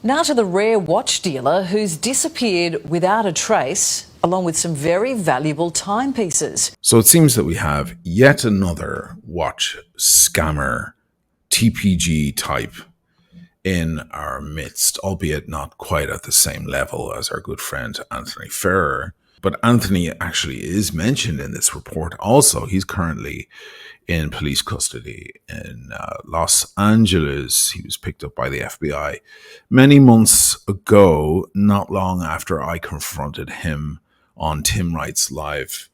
Now to the rare watch dealer who's disappeared without a trace, along with some very valuable timepieces. So it seems that we have yet another watch scammer, TPG type, in our midst, albeit not quite at the same level as our good friend Anthony Ferrer. But Anthony actually is mentioned in this report also. He's currently in police custody in Los Angeles. He was picked up by the FBI many months ago, not long after I confronted him on Tim Wright's live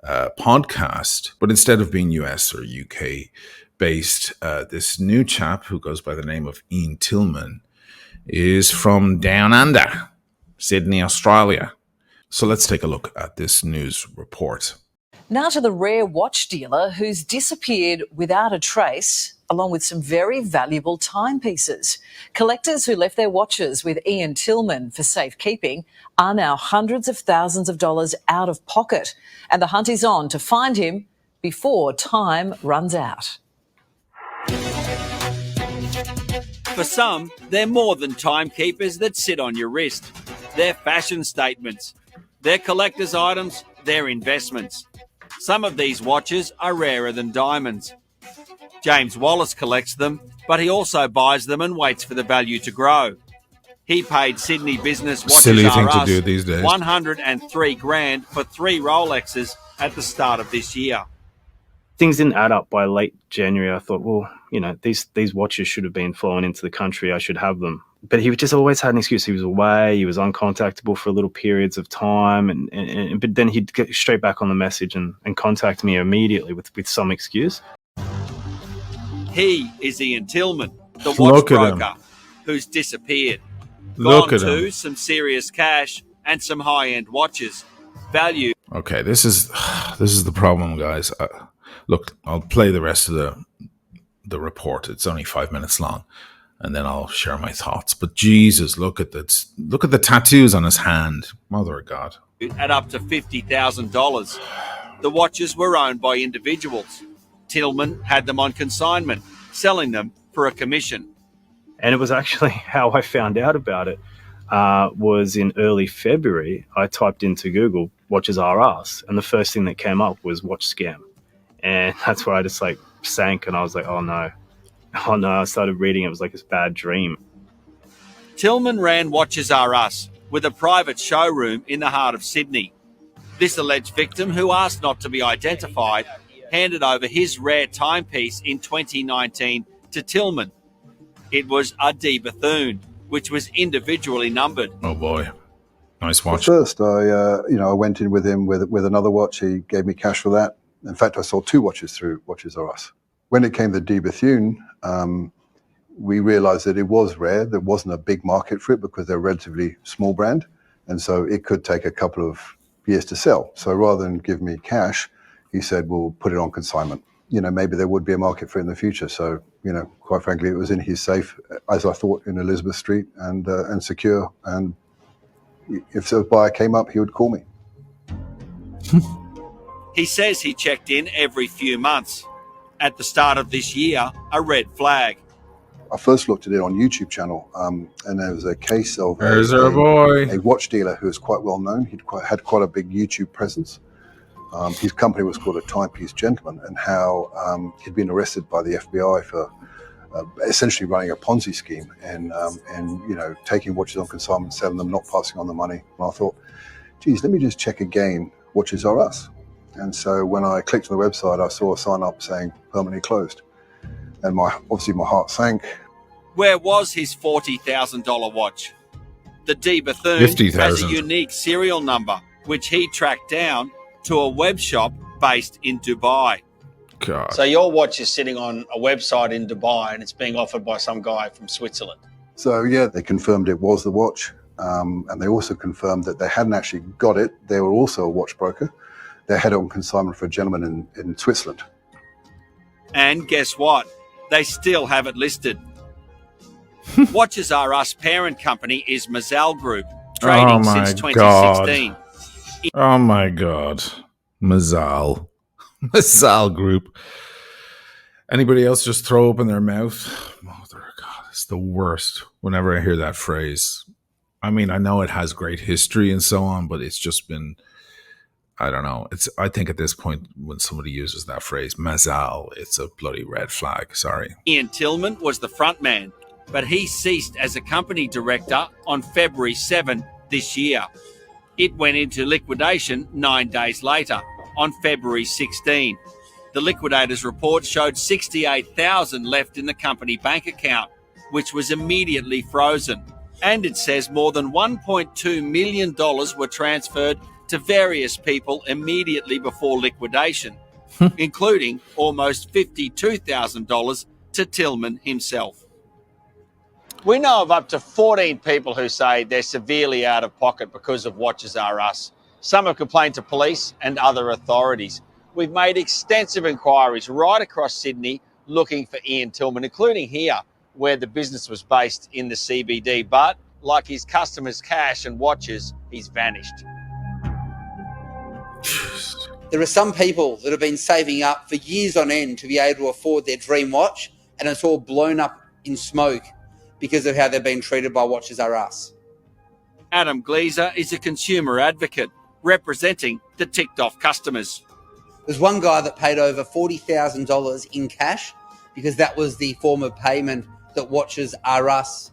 podcast. But instead of being US or UK based, this new chap who goes by the name of Ian Tillman is from down under, Sydney, Australia. So let's take a look at this news report. Now to the rare watch dealer who's disappeared without a trace, along with some very valuable timepieces. Collectors who left their watches with Ian Tillman for safekeeping are now hundreds of thousands of dollars out of pocket, and the hunt is on to find him before time runs out. For some, they're more than timekeepers that sit on your wrist. They're fashion statements. They're collector's items. They're investments. Some of these watches are rarer than diamonds. James Wallace collects them, but he also buys them and waits for the value to grow. He paid Sydney business Watches Silly R thing to Us do these days. $103,000 for 3 Rolexes at the start of this year. Things didn't add up by late January. I thought, well, you know, these watches should have been flowing into the country. I should have them. But he just always had an excuse. He was away. He was uncontactable for little periods of time. But then he'd get straight back on the message and contact me immediately with some excuse. He is Ian Tillman, the watch broker, who's disappeared. Gone to some serious cash and some high-end watches. Value. Okay, this is the problem, guys. Look, I'll play the rest of the report. It's only 5 minutes long, and then I'll share my thoughts. But Jesus, look at that! Look at the tattoos on his hand. Mother of God! At up to $50,000. The watches were owned by individuals. Tillman had them on consignment, selling them for a commission. And it was actually how I found out about it. Was in early February. I typed into Google "Watches R Us," and the first thing that came up was "watch scam," and that's where I just sank, and I was like, "Oh no!" I started reading. It was like this bad dream. Tillman ran Watches R Us with a private showroom in the heart of Sydney. This alleged victim, who asked not to be identified, handed over his rare timepiece in 2019 to Tillman. It was a D Bethune, which was individually numbered. Oh boy, nice watch. Well, first, I went in with him with another watch. He gave me cash for that. In fact, I sold 2 watches through Watches R Us. When it came to D Bethune, we realized that it was rare. There wasn't a big market for it because they're a relatively small brand, and so it could take a couple of years to sell. So rather than give me cash, he said, "We'll put it on consignment. Maybe there would be a market for it in the future." So, quite frankly, it was in his safe, as I thought, in Elizabeth Street and secure. And if a buyer came up, he would call me. He says he checked in every few months. At the start of this year, a red flag. I first looked at it on YouTube channel, and there was a case of a watch dealer who was quite well known. He'd had quite a big YouTube presence. His company was called a Timepiece Gentleman, and how he'd been arrested by the FBI for essentially running a Ponzi scheme and taking watches on consignment, selling them, not passing on the money. And I thought, geez, let me just check again, Watches R Us. And so when I clicked on the website, I saw a sign up saying permanently closed, and obviously my heart sank. Where was his $40,000 watch? The D Bethune has a unique serial number, which he tracked down to a web shop based in Dubai. God. So your watch is sitting on a website in Dubai and it's being offered by some guy from Switzerland. So yeah, they confirmed it was the watch, and they also confirmed that they hadn't actually got it. They were also a watch broker. They had it on consignment for a gentleman in Switzerland. And guess what? They still have it listed. Watches R Us parent company is Mazal Group, trading since 2016. Oh my God. Mazal Group. Anybody else just throw open their mouth? Mother of God. It's the worst whenever I hear that phrase. I mean, I know it has great history and so on, but it's just been, I don't know. I think at this point, when somebody uses that phrase, mazal, it's a bloody red flag. Sorry. Ian Tillman was the frontman, but he ceased as a company director on February 7 this year. It went into liquidation 9 days later, on February 16. The liquidator's report showed $68,000 left in the company bank account, which was immediately frozen. And it says more than $1.2 million were transferred to various people immediately before liquidation, including almost $52,000 to Tillman himself. We know of up to 14 people who say they're severely out of pocket because of Watches R Us. Some have complained to police and other authorities. We've made extensive inquiries right across Sydney looking for Ian Tillman, including here, where the business was based in the CBD. But like his customers' cash and watches, he's vanished. There are some people that have been saving up for years on end to be able to afford their dream watch, and it's all blown up in smoke because of how they've been treated by Watches R Us. Adam Gleeser is a consumer advocate representing the ticked-off customers. There's one guy that paid over $40,000 in cash because that was the form of payment that Watches R Us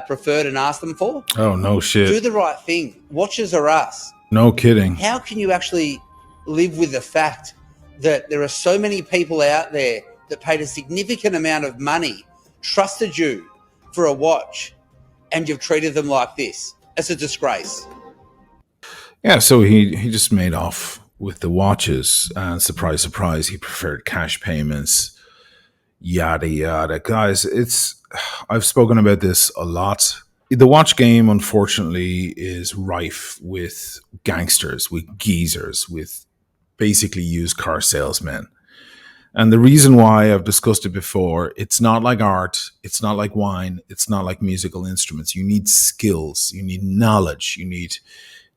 preferred and asked them for. Oh, no shit. Do the right thing. Watches R Us. No kidding. How can you actually live with the fact that there are so many people out there that paid a significant amount of money, trusted you for a watch, and you've treated them like this? It's a disgrace. Yeah, so he just made off with the watches, and surprise, surprise, he preferred cash payments, yada, yada. Guys, I've spoken about this a lot. The watch game, unfortunately, is rife with gangsters, with geezers, with basically used car salesmen. And the reason why, I've discussed it before, it's not like art, it's not like wine, it's not like musical instruments. You need skills, you need knowledge, you need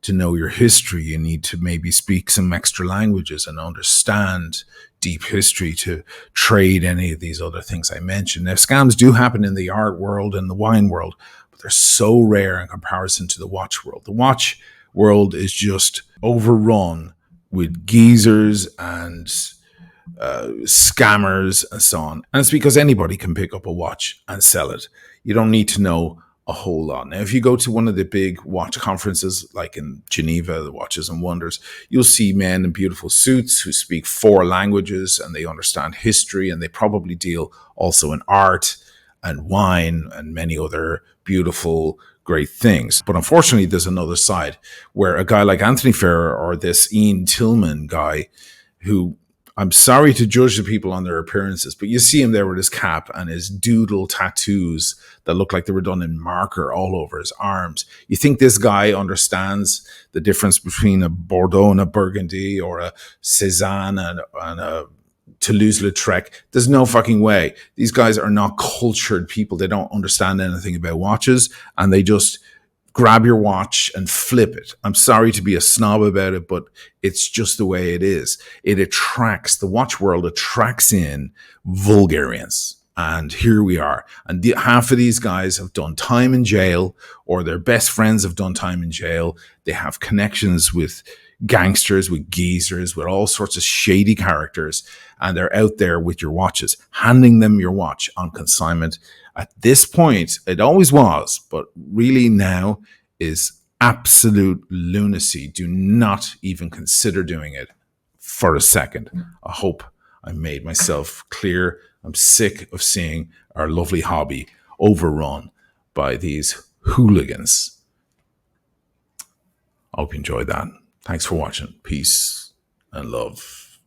to know your history, you need to maybe speak some extra languages and understand deep history to trade any of these other things I mentioned. Now, scams do happen in the art world and the wine world, but they're so rare in comparison to the watch world. The watch world is just overrun with geezers and scammers and so on. And it's because anybody can pick up a watch and sell it. You don't need to know a whole lot. Now, if you go to one of the big watch conferences, like in Geneva, the Watches and Wonders, you'll see men in beautiful suits who speak 4 languages and they understand history, and they probably deal also in art and wine and many other beautiful, great things. But unfortunately, there's another side where a guy like Anthony Ferrer or this Ian Tillman guy, who, I'm sorry to judge the people on their appearances, but you see him there with his cap and his doodle tattoos that look like they were done in marker all over his arms. You think this guy understands the difference between a Bordeaux and a Burgundy, or a Cézanne and a Toulouse-Lautrec? There's no fucking way. These guys are not cultured people. They don't understand anything about watches, and they just grab your watch and flip it. I'm sorry to be a snob about it, but it's just the way it is. The watch world attracts in vulgarians. And here we are. And half of these guys have done time in jail, or their best friends have done time in jail. They have connections with gangsters, with geezers, with all sorts of shady characters. And they're out there with your watches, handing them your watch on consignment. At this point, it always was, but really now is absolute lunacy. Do not even consider doing it for a second. I hope I made myself clear. I'm sick of seeing our lovely hobby overrun by these hooligans. I hope you enjoyed that. Thanks for watching. Peace and love.